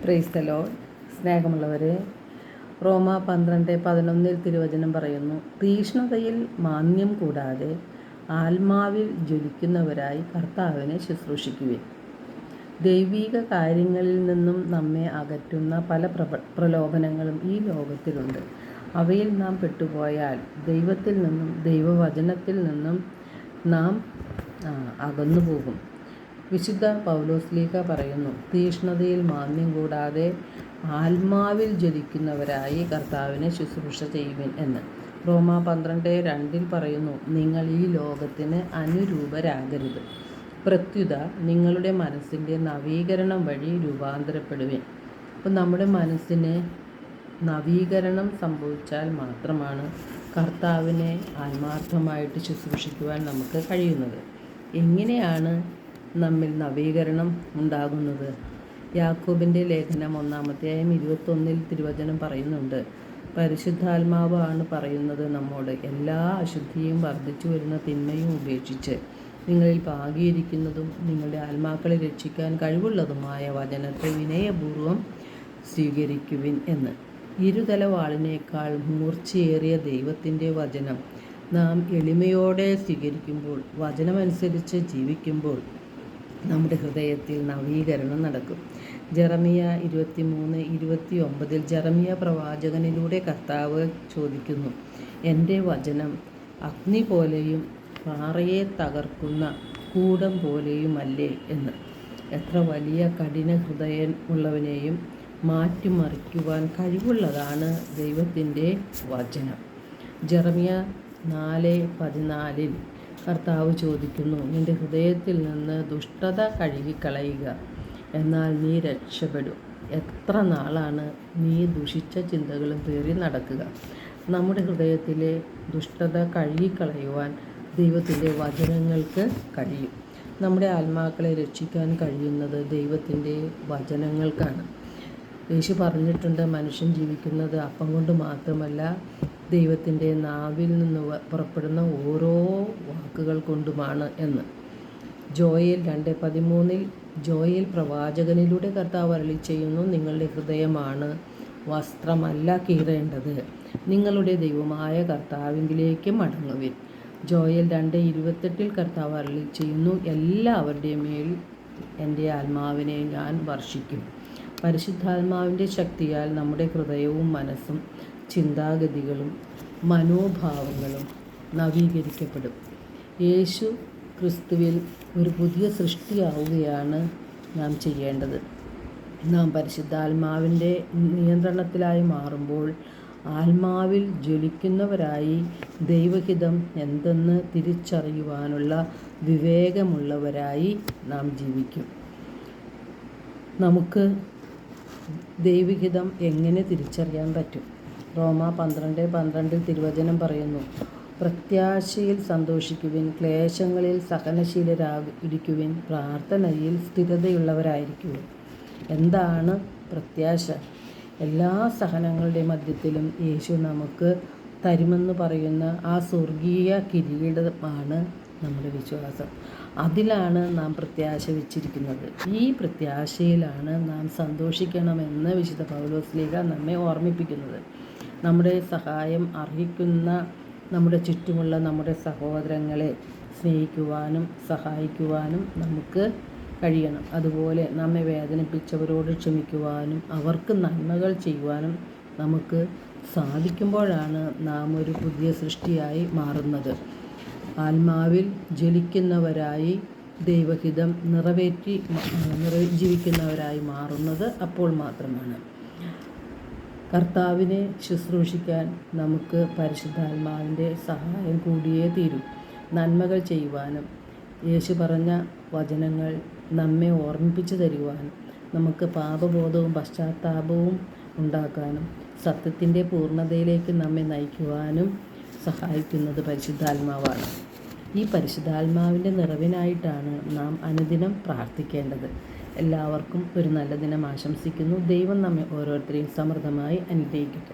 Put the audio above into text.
Praise the Lord. സ്നേഹമുള്ളവരെ, റോമ 12:11 തിരുവചനം പറയുന്നു, തീക്ഷ്ണതയിൽ മാന്യം കൂടാതെ ആത്മാവിൽ ജ്വലിക്കുന്നവരായി കർത്താവിനെ ശുശ്രൂഷിക്കുവിൻ. ദൈവിക കാര്യങ്ങളിൽ നിന്നും നമ്മെ അകറ്റുന്ന പല പ്രലോഭനങ്ങളും ഈ ലോകത്തിലുണ്ട്. അവയിൽ നാം പെട്ടുപോയാൽ ദൈവത്തിൽ നിന്നും ദൈവവചനത്തിൽ നിന്നും നാം അകന്നുപോകും. വിശുദ്ധ പൗലോസ്ലീഹ പറയുന്നു, തീക്ഷ്ണതയിൽ മാന്യം കൂടാതെ ആത്മാവിൽ ജ്വലിക്കുന്നവരായി കർത്താവിനെ ശുശ്രൂഷ ചെയ്യുവിൻ എന്ന്. റോമ 12:2 പറയുന്നു, നിങ്ങൾ ഈ ലോകത്തിന് അനുരൂപരാകരുത്, പ്രത്യുത നിങ്ങളുടെ മനസ്സിൻ്റെ നവീകരണം വഴി രൂപാന്തരപ്പെടുവിൻ. അപ്പം നമ്മുടെ മനസ്സിന് നവീകരണം സംഭവിച്ചാൽ മാത്രമാണ് കർത്താവിനെ ആത്മാർത്ഥമായിട്ട് ശുശ്രൂഷിക്കുവാൻ നമുക്ക് കഴിയുന്നത്. എങ്ങനെയാണ് നമ്മിൽ നവീകരണം ഉണ്ടാകുന്നത്? യാക്കോബിൻ്റെ ലേഖനം 1-ാം-അധ്യായം 21 തിരുവചനം പറയുന്നുണ്ട്, പരിശുദ്ധാത്മാവാണ് പറയുന്നത് നമ്മോട്, എല്ലാ അശുദ്ധിയും വർദ്ധിച്ചു വരുന്ന തിന്മയും ഉപേക്ഷിച്ച് നിങ്ങളിൽ പാകിയിരിക്കുന്നതും നിങ്ങളുടെ ആത്മാക്കളെ രക്ഷിക്കാൻ കഴിവുള്ളതുമായ വചനത്തെ വിനയപൂർവ്വം സ്വീകരിക്കുവിൻ എന്ന്. ഇരുതല വാളിനേക്കാൾ മൂർച്ചയേറിയ ദൈവത്തിൻ്റെ വചനം നാം എളിമയോടെ സ്വീകരിക്കുമ്പോൾ, വചനമനുസരിച്ച് ജീവിക്കുമ്പോൾ നമ്മുടെ ഹൃദയത്തിൽ നവീകരണം നടക്കും. ജെറമിയ 23:29 ജെറമിയ പ്രവാചകനിലൂടെ കർത്താവ് ചോദിക്കുന്നു, എൻ്റെ വചനം അഗ്നി പോലെയും പാറയെ തകർക്കുന്ന കൂടം പോലെയുമല്ലേ എന്ന്. എത്ര വലിയ കഠിന ഹൃദയം ഉള്ളവനെയും മാറ്റിമറിക്കുവാൻ കഴിവുള്ളതാണ് ദൈവത്തിൻ്റെ വചനം. ജെറമിയ 4:14 കർത്താവ് ചോദിക്കുന്നു, നിൻ്റെ ഹൃദയത്തിൽ നിന്ന് ദുഷ്ടത കഴുകിക്കളയുക, എന്നാൽ നീ രക്ഷപ്പെടും. എത്ര നാളാണ് നീ ദുഷിച്ച ചിന്തകളും പേറി നടക്കുക? നമ്മുടെ ഹൃദയത്തിലെ ദുഷ്ടത കഴുകിക്കളയുവാൻ ദൈവത്തിൻ്റെ വചനങ്ങൾക്ക് കഴിയും. നമ്മുടെ ആത്മാക്കളെ രക്ഷിക്കാൻ കഴിയുന്നത് ദൈവത്തിൻ്റെ വചനങ്ങൾക്കാണ്. യേശു പറഞ്ഞിട്ടുണ്ട്, മനുഷ്യൻ ജീവിക്കുന്നത് അപ്പം കൊണ്ട് മാത്രമല്ല, ദൈവത്തിൻ്റെ നാവിൽ നിന്ന് പുറപ്പെടുന്ന ഓരോ വാക്കുകൾ കൊണ്ടുമാണ് എന്ന്. ജോയേൽ 2:13 ജോയേൽ പ്രവാചകനിലൂടെ കർത്താവ് അരുളി ചെയ്യുന്നു, നിങ്ങളുടെ ഹൃദയമാണ് വസ്ത്രമല്ല കീറേണ്ടത്, നിങ്ങളുടെ ദൈവമായ കർത്താവിലേക്ക് മടങ്ങുവിൻ. ജോയേൽ 2:28 കർത്താവ് അരുളി ചെയ്യുന്നു, എല്ലാവരുടെയും മേൽ എൻ്റെ ആത്മാവിനെ ഞാൻ വർഷിക്കും. പരിശുദ്ധാത്മാവിൻ്റെ ശക്തിയാൽ നമ്മുടെ ഹൃദയവും മനസ്സും ചിന്താഗതികളും മനോഭാവങ്ങളും നവീകരിക്കപ്പെടും. യേശു ക്രിസ്തുവിൽ ഒരു പുതിയ സൃഷ്ടിയാവുകയാണ് നാം ചെയ്യേണ്ടത്. നാം പരിശുദ്ധാത്മാവിൻ്റെ നിയന്ത്രണത്തിലായി മാറുമ്പോൾ ആത്മാവിൽ ജ്വലിക്കുന്നവരായി ദൈവഹിതം എന്തെന്ന് തിരിച്ചറിയുവാനുള്ള വിവേകമുള്ളവരായി നാം ജീവിക്കും. നമുക്ക് ദൈവഹിതം എങ്ങനെ തിരിച്ചറിയാൻ പറ്റും? റോമ 12:12 തിരുവചനം പറയുന്നു, പ്രത്യാശയിൽ സന്തോഷിക്കുവിൻ, ക്ലേശങ്ങളിൽ സഹനശീലരായിരിക്കുവിൻ, പ്രാർത്ഥനയിൽ സ്ഥിരതയുള്ളവരായിരിക്കുവിൻ. എന്താണ് പ്രത്യാശ? എല്ലാ സഹനങ്ങളുടെ മധ്യത്തിലും യേശു നമുക്ക് തരുമെന്ന് പറയുന്ന ആ സ്വർഗീയ കിരീടമാണ് നമ്മുടെ വിശ്വാസം. അതിലാണ് നാം പ്രത്യാശ വെച്ചിരിക്കുന്നത്. ഈ പ്രത്യാശയിലാണ് നാം സന്തോഷിക്കണമെന്ന് വിശുദ്ധ പൗലോസ്ലീഹ നമ്മെ ഓർമ്മിപ്പിക്കുന്നത്. നമ്മുടെ സഹായം അർഹിക്കുന്ന നമ്മുടെ ചുറ്റുമുള്ള നമ്മുടെ സഹോദരങ്ങളെ സ്നേഹിക്കുവാനും സഹായിക്കുവാനും നമുക്ക് കഴിയണം. അതുപോലെ നമ്മെ വേദനിപ്പിച്ചവരോട് ക്ഷമിക്കുവാനും അവർക്ക് നന്മകൾ ചെയ്യുവാനും നമുക്ക് സാധിക്കുമ്പോഴാണ് നാം ഒരു പുതിയ സൃഷ്ടിയായി മാറുന്നത്. ആത്മാവിൽ ജ്വലിക്കുന്നവരായി ദൈവഹിതം നിറവേറ്റി ജീവിക്കുന്നവരായി മാറുന്നത് അപ്പോൾ മാത്രമാണ്. കർത്താവിനെ ശുശ്രൂഷിക്കാൻ നമുക്ക് പരിശുദ്ധാത്മാവിൻ്റെ സഹായം കൂടിയേ തീരും. നന്മകൾ ചെയ്യുവാനും യേശു പറഞ്ഞ വചനങ്ങൾ നമ്മെ ഓർമ്മിപ്പിച്ചു തരുവാനും നമുക്ക് പാപബോധവും പശ്ചാത്താപവും ഉണ്ടാക്കാനും സത്യത്തിൻ്റെ പൂർണ്ണതയിലേക്ക് നമ്മെ നയിക്കുവാനും സഹായിക്കുന്നത് പരിശുദ്ധാത്മാവാണ്. ഈ പരിശുദ്ധാത്മാവിൻ്റെ നിറവിനായിട്ടാണ് നാം അനുദിനം പ്രാർത്ഥിക്കേണ്ടത്. എല്ലാവർക്കും ഒരു നല്ല ദിനം ആശംസിക്കുന്നു. ദൈവം നമ്മെ ഓരോരുത്തരെയും സമൃദ്ധമായി അനുഗ്രഹിക്കട്ടെ.